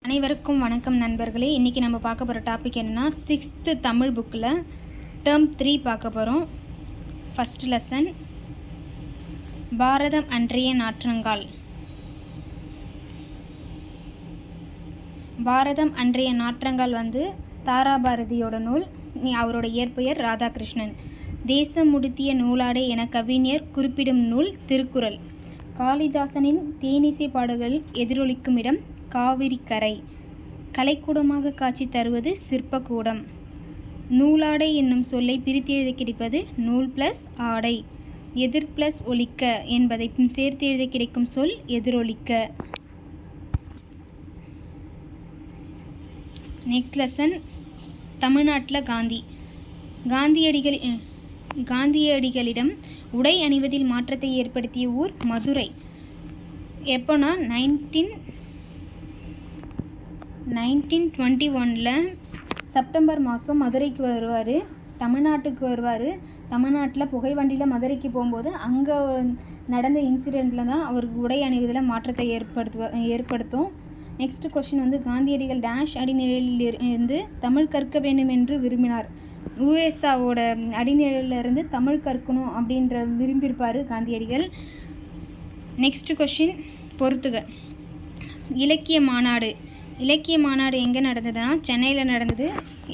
அனைவருக்கும் வணக்கம் நண்பர்களே. இன்றைக்கி நம்ம பார்க்க போகிற டாபிக் என்னென்னா 6th தமிழ் புக்கில் டேர்ம் 3 பார்க்க போகிறோம். ஃபஸ்ட் லெசன் பாரதம் அன்றைய நாற்றங்கால். பாரதம் அன்றைய நாற்றங்கால் தாராபாரதியோட நூல். அவரோட இயற்பெயர் ராதாகிருஷ்ணன். தேசம் முடித்திய நூலாடை என கவிஞர் குறிப்பிடும் நூல் திருக்குறள். காளிதாசனின் தேனிசை பாடல்கள் எதிரொலிக்கும் இடம் காவிரிக்கரை. கலைக்கூடமாக காட்சி தருவது சிற்பக்கூடம். நூலாடை என்னும் சொல்லை பிரித்து எழுத கிடைப்பது நூல் ப்ளஸ் ஆடை. எதிர் ப்ளஸ் ஒலிக்க என்பதை சேர்த்து எழுத கிடைக்கும் சொல் எதிரொலிக்க. நெக்ஸ்ட் லெசன் தமிழ்நாட்டில் காந்தியடிகளிடம் உடை அணிவதில் மாற்றத்தை ஏற்படுத்திய ஊர் மதுரை. எப்போனா 1921 செப்டம்பர் மாதம் மதுரைக்கு வருவார். தமிழ்நாட்டுக்கு வருவார். தமிழ்நாட்டில் புகை வண்டியில் மதுரைக்கு போகும்போது அங்கே நடந்த இன்சிடெண்ட்டில் தான் அவருக்கு உடை அணிவதில் மாற்றத்தை ஏற்படுத்தும். நெக்ஸ்ட் கொஸ்டின் காந்தியடிகள் டேஷ் அடிநிழலில் இருந்து தமிழ் கற்க வேண்டும் என்று விரும்பினார். யுஎஸ்ஆவோட அடிநிழலிருந்து தமிழ் கற்கணும் அப்படின்ற விரும்பியிருப்பார் காந்தியடிகள். நெக்ஸ்ட் கொஸ்டின் பொறுத்துக. இலக்கிய மாநாடு எங்கே நடந்ததுன்னா சென்னையில் நடந்தது.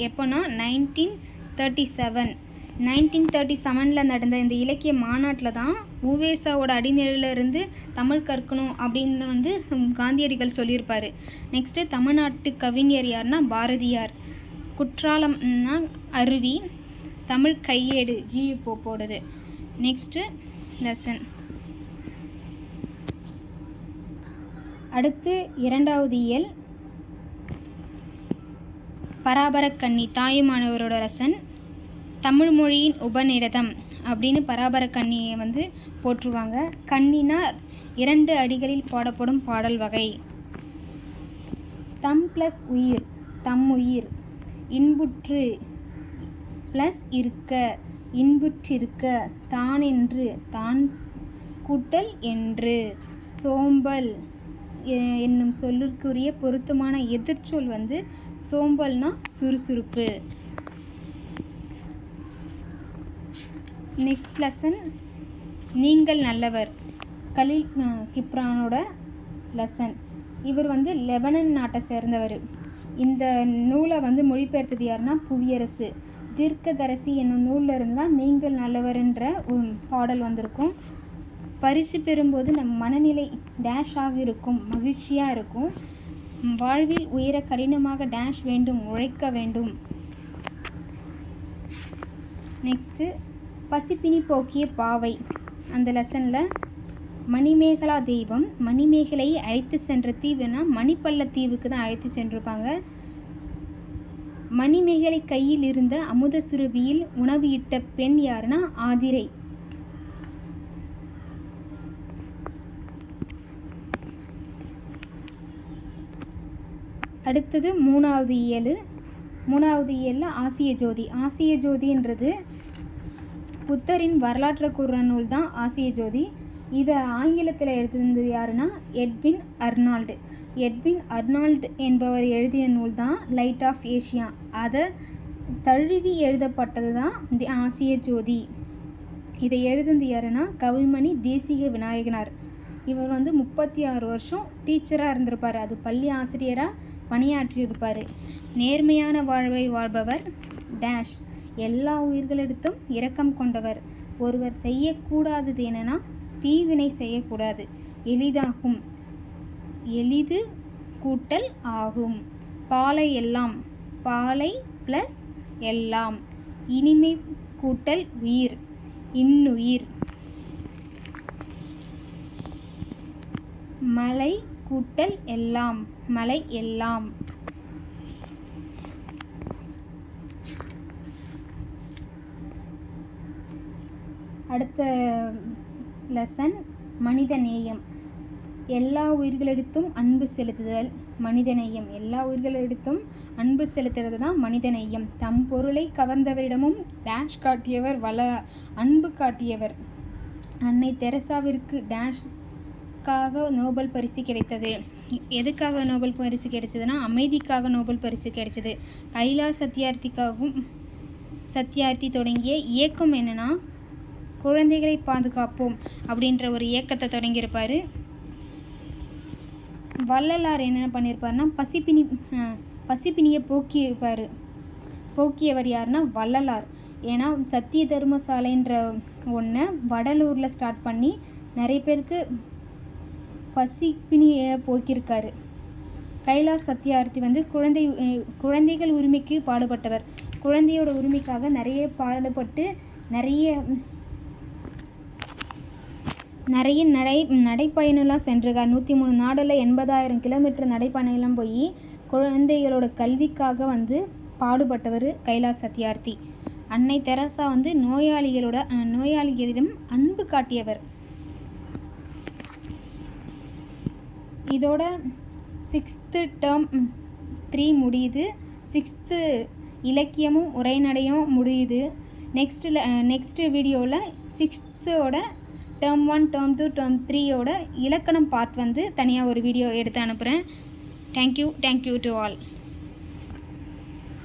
எப்போனா 1937 நடந்த இந்த இலக்கிய மாநாட்டில் தான் உவேசாவோட அடிநிழலிருந்து தமிழ் கற்கணும் அப்படின்னு காந்தியடிகள் சொல்லியிருப்பார். நெக்ஸ்ட்டு தமிழ்நாட்டு கவிஞர் யாருன்னா பாரதியார். குற்றாலம்னா அருவி. தமிழ் கையேடு ஜியு போடுது. நெக்ஸ்ட்டு லெசன் அடுத்து இரண்டாவது இயல் பராபரக்கண்ணி தாயுமானவரோட லெசன். தமிழ் மொழியின் உபநிடதம் அப்படின்னு பராபரக்கண்ணியை போற்றுவாங்க. கண்ணினா 2 அடிகளில் பாடப்படும் பாடல் வகை. தம் ப்ளஸ் உயிர் தம் உயிர். இன்புற்று ப்ளஸ் இருக்க இன்புற்றிருக்க. தான் என்று தான் கூட்டல் என்று. சோம்பல் என்னும் சொல்லுக்குரிய பொருத்தமான எதிர்ச்சொல் சோம்பல்னா சுறுசுறுப்பு. நெக்ஸ்ட் லெசன் நீங்கள் நல்லவர். கலீல் கிப்ரானோட லெசன். இவர் லெபனன் நாட்டை சேர்ந்தவர். இந்த நூலை மொழிபெயர்த்தது யாருன்னா புவியரசு. தீர்க்கதரிசி என்னும் நூலில் இருந்து தான் நீங்கள் நல்லவர்ன்ற பாடல் வந்திருக்கும். பரிசு பெறும்போது நம் மனநிலை டேஷாக இருக்கும், மகிழ்ச்சியாக இருக்கும். வாழ்வில் உயர கடினமாக டேஷ் வேண்டும், உழைக்க வேண்டும். நெக்ஸ்ட்டு பசிப்பினி போக்கிய பாவை. அந்த லெசனில் மணிமேகலா தெய்வம் மணிமேகலையை அழைத்து சென்ற தீவுனா மணிப்பள்ள தீவுக்கு தான் அழைத்து சென்றிருப்பாங்க. மணிமேகலை கையில் இருந்த அமுத சுரபியில் உணவு இட்ட பெண் யாருன்னா ஆதிரை. அடுத்தது மூணாவது இயலில் ஆசிய ஜோதின்றது புத்தரின் வரலாற்று கூறுற நூல் தான் ஆசிய ஜோதி. இதை ஆங்கிலத்தில் எழுதினது யாருன்னா எட்வின் அர்னால்டு என்பவர் எழுதிய நூல் தான் லைட் ஆஃப் ஏஷியா. அதை தழுவி எழுதப்பட்டது தான் தி ஆசிய ஜோதி. இதை எழுதினது யாருன்னா கவிமணி தேசிக விநாயகனார். இவர் 36 வருஷம் டீச்சராக இருந்திருப்பார். அது பள்ளி ஆசிரியராக பணியாற்றியிருப்பார். நேர்மையான வாழ்வை வாழ்பவர் டேஷ். எல்லா உயிர்களிடத்தும் இரக்கம் கொண்டவர். ஒருவர் செய்யக்கூடாதது என்னன்னா தீவினை செய்யக்கூடாது. எளிதாகும். எளிது கூட்டல் ஆகும். பாலை எல்லாம். பாலை ப்ளஸ் எல்லாம். இனிமை கூட்டல் உயிர். இன்னுயிர். மலை கூட்டல் எல்லாம். மலை எல்லாம். அடுத்த லெசன் மனிதநேயம். எல்லா உயிர்களிடத்தும் அன்பு செலுத்துதல் மனிதநேயம். எல்லா உயிர்களிடத்தும் அன்பு செலுத்துறது தான் மனிதநேயம். தம் பொருளை கவர்ந்தவரிடமும் டேஷ் காட்டியவர் அன்பு காட்டியவர். அன்னை தெரசாவிற்கு டேஷ்காக நோபல் பரிசு கிடைத்தது. எதுக்காக நோபல் பரிசு கிடைச்சதுன்னா அமைதிக்காக நோபல் பரிசு கிடைச்சது. கைலாஷ் சத்யார்த்தி தொடங்கிய இயக்கம் என்னென்னா குழந்தைகளை பாதுகாப்போம் அப்படின்ற ஒரு இயக்கத்தை தொடங்கியிருப்பார். வள்ளலார் என்ன பண்ணியிருப்பாருன்னா பசிப்பினியை போக்கியவர் யாருன்னா வள்ளலார். ஏன்னா சத்திய தர்மசாலைன்ற ஒன்றை வடலூரில் ஸ்டார்ட் பண்ணி நிறைய பேருக்கு பசிப்பினியை போக்கியிருக்காரு. கைலாஷ் சத்யார்த்தி வந்து குழந்தைகள் உரிமைக்கு பாடுபட்டவர். குழந்தையோட உரிமைக்காக நிறைய பாடுபட்டு நிறைய நடைப்பயணம்லாம் சென்றிருக்கார். 103 நாடில் 80,000 கிலோமீட்டர் நடைப்பயணம்லாம் போய் குழந்தைகளோட கல்விக்காக வந்து பாடுபட்டவர் கைலாஷ் சத்யார்த்தி. அன்னை தெரசா வந்து நோயாளிகளிடம் அன்பு காட்டியவர். இதோட 6th டேர்ம் 3 முடியுது. 6th இலக்கியமும் உரைநடையும் முடியுது. நெக்ஸ்ட் வீடியோவில் 6th டேர்ம் 1 டேர்ம் 2 டேர்ம் 3 இலக்கணம் பார்ட் வந்து தனியாக ஒரு வீடியோ எடுத்து அனுப்புகிறேன். Thank you to all.